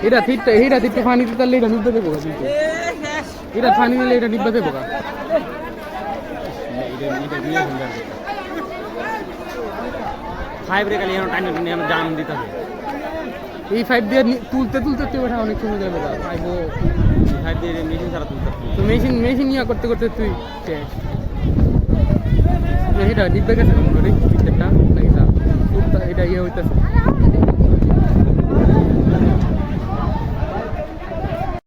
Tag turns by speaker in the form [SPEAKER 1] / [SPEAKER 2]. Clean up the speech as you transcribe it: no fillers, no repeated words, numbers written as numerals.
[SPEAKER 1] এটা থিটতে পানি দিতে এটা নিব্বা দেবো কিন্তু এটা পানি দিলে এটা নিব্বা দেবো
[SPEAKER 2] ফাইভ রে খালি টাইম জাম দিতে হবে
[SPEAKER 1] এই ফাইভ দিয়ে তুলতে ওঠা অনেক সময় যাবে
[SPEAKER 2] ফাইভ দিয়ে মেশিন ছাড়া তুলতে
[SPEAKER 1] তো মেশিন ইয়া করতে করতে তুই শেষ এটা নিব্বা গেছে ভিতরটা নাকি এটা ইয়ে হইতেছে